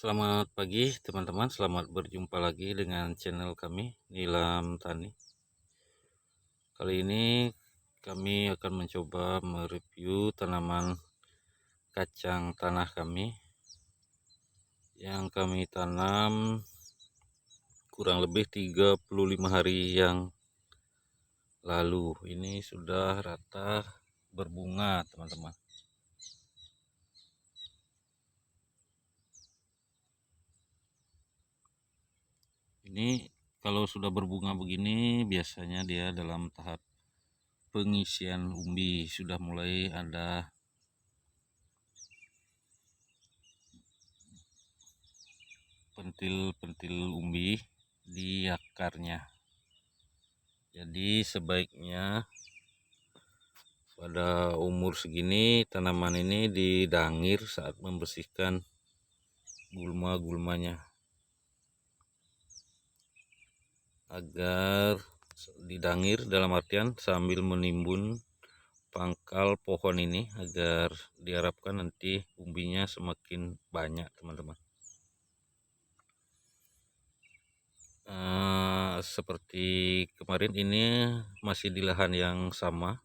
Selamat pagi teman-teman, selamat berjumpa lagi dengan channel kami Nilam Tani. Kali ini kami akan mencoba mereview tanaman kacang tanah kami yang kami tanam kurang lebih 35 hari yang lalu. Ini sudah rata berbunga teman-teman. Ini kalau sudah berbunga begini biasanya dia dalam tahap pengisian umbi, sudah mulai ada pentil-pentil umbi di akarnya. Jadi sebaiknya pada umur segini tanaman ini didangir saat membersihkan gulma-gulmanya, agar didangir dalam artian sambil menimbun pangkal pohon ini, agar diharapkan nanti umbinya semakin banyak teman-teman. Seperti kemarin ini masih di lahan yang sama.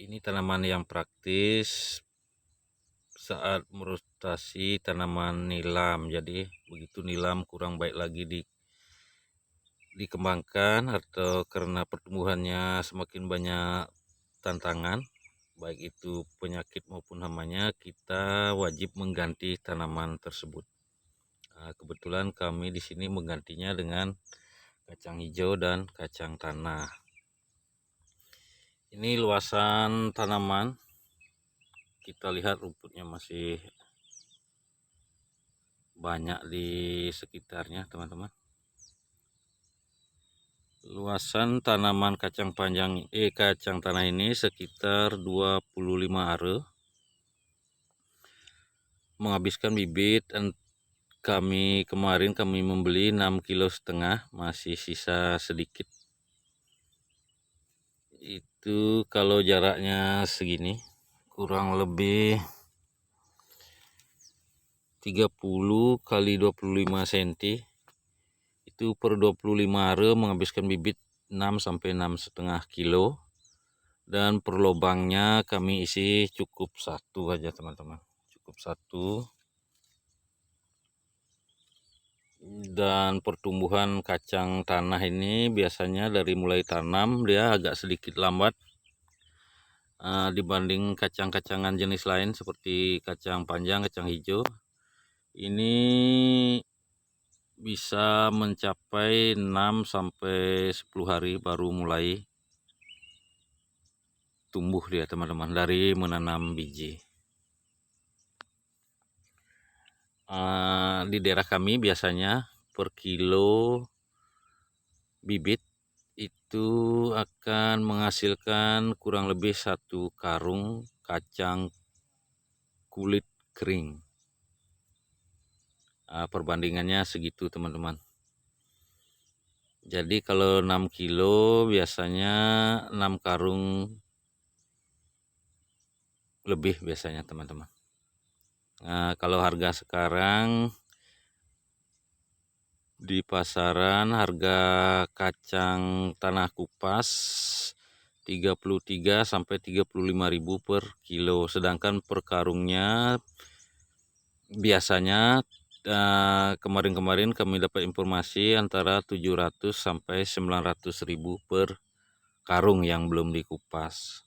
Ini tanaman yang praktis saat merotasi tanaman nilam. Jadi begitu nilam kurang baik lagi dikembangkan atau karena pertumbuhannya semakin banyak tantangan, baik itu penyakit maupun hamanya, kita wajib mengganti tanaman tersebut. Kebetulan kami di sini menggantinya dengan kacang hijau dan kacang tanah. Ini luasan tanaman, kita lihat rumputnya masih banyak di sekitarnya teman-teman. Luasan tanaman kacang tanah ini sekitar 25 are. Menghabiskan bibit kemarin kami membeli 6,5 kilo, masih sisa sedikit. Itu kalau jaraknya segini, kurang lebih 30 kali 25 cm. Itu per 25 are menghabiskan bibit 6 sampai 6,5 kilo. Dan per lubangnya kami isi cukup satu aja teman-teman, cukup satu. Dan pertumbuhan kacang tanah ini biasanya dari mulai tanam dia agak sedikit lambat dibanding kacang-kacangan jenis lain seperti kacang panjang, kacang hijau. Ini bisa mencapai 6 sampai 10 hari baru mulai tumbuh dia teman-teman, dari menanam biji. Di daerah kami biasanya per kilo bibit itu akan menghasilkan kurang lebih 1 karung kacang kulit kering. Perbandingannya segitu teman-teman. Jadi kalau 6 kilo biasanya 6 karung lebih biasanya teman-teman. Kalau harga sekarang di pasaran, harga kacang tanah kupas 33 sampai 35.000 per kilo, sedangkan per karungnya biasanya kemarin-kemarin kami dapat informasi antara 700 sampai 900.000 per karung yang belum dikupas.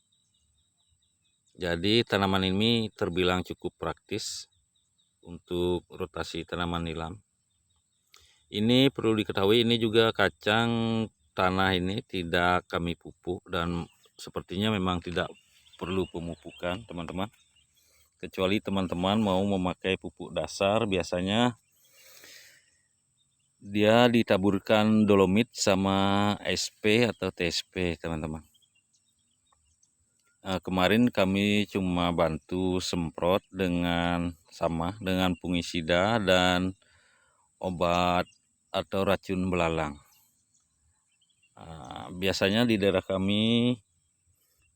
Jadi tanaman ini terbilang cukup praktis untuk rotasi tanaman nilam. Ini perlu diketahui, ini juga kacang tanah ini tidak kami pupuk dan sepertinya memang tidak perlu pemupukan teman-teman. Kecuali teman-teman mau memakai pupuk dasar, biasanya dia ditaburkan dolomit sama SP atau TSP teman-teman. Kemarin kami cuma bantu semprot dengan fungisida dan obat atau racun belalang. Biasanya di daerah kami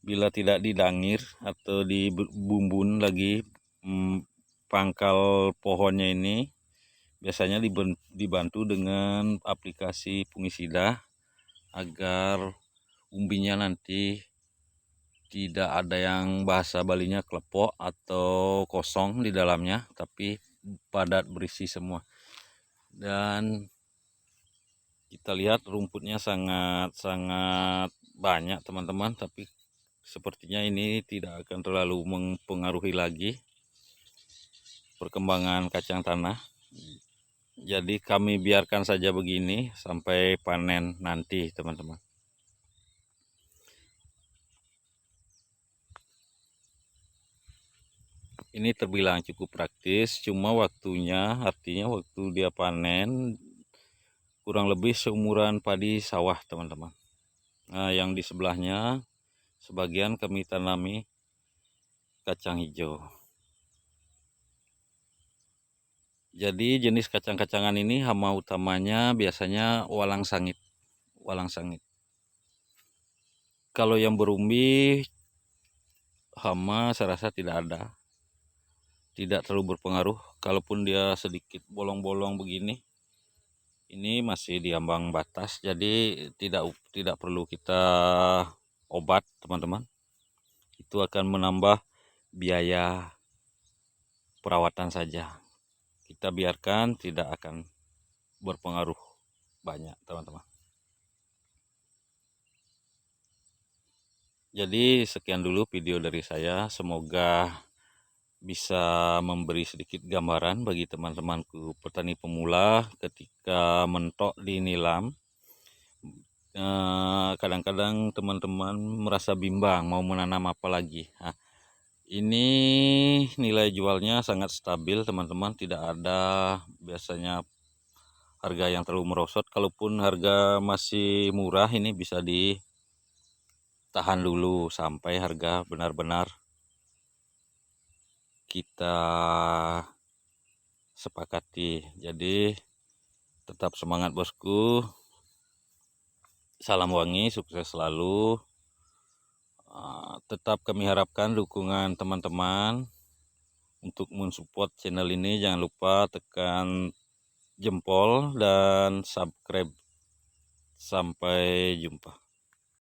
bila tidak didangir atau dibumbun lagi pangkal pohonnya ini biasanya dibantu dengan aplikasi fungisida agar umbinya nanti tidak ada yang bahasa Balinya kelepok atau kosong di dalamnya, tapi padat berisi semua. Dan kita lihat rumputnya sangat banyak teman-teman, tapi sepertinya ini tidak akan terlalu mempengaruhi lagi perkembangan kacang tanah. Jadi kami biarkan saja begini sampai panen nanti teman-teman. Ini terbilang cukup praktis, cuma waktunya, artinya waktu dia panen kurang lebih seumuran padi sawah teman-teman. Nah, yang di sebelahnya sebagian kami tanami kacang hijau. Jadi jenis kacang-kacangan ini hama utamanya biasanya walang sangit. Kalau yang berumbi hama saya rasa tidak ada. Tidak terlalu berpengaruh. Kalaupun dia sedikit bolong-bolong begini, ini masih di ambang batas, jadi tidak perlu kita obat teman-teman. Itu akan menambah biaya perawatan saja. Kita biarkan, tidak akan berpengaruh banyak teman-teman. Jadi sekian dulu video dari saya, semoga bisa memberi sedikit gambaran bagi teman-temanku petani pemula ketika mentok di nilam. Kadang-kadang teman-teman merasa bimbang mau menanam apa lagi. Nah, ini nilai jualnya sangat stabil teman-teman, tidak ada biasanya harga yang terlalu merosot. Kalaupun harga masih murah, ini bisa ditahan dulu sampai harga benar-benar kita sepakati. Jadi tetap semangat bosku, salam wangi, sukses selalu. Tetap kami harapkan dukungan teman-teman untuk mensupport channel ini. Jangan lupa tekan jempol dan subscribe. Sampai jumpa.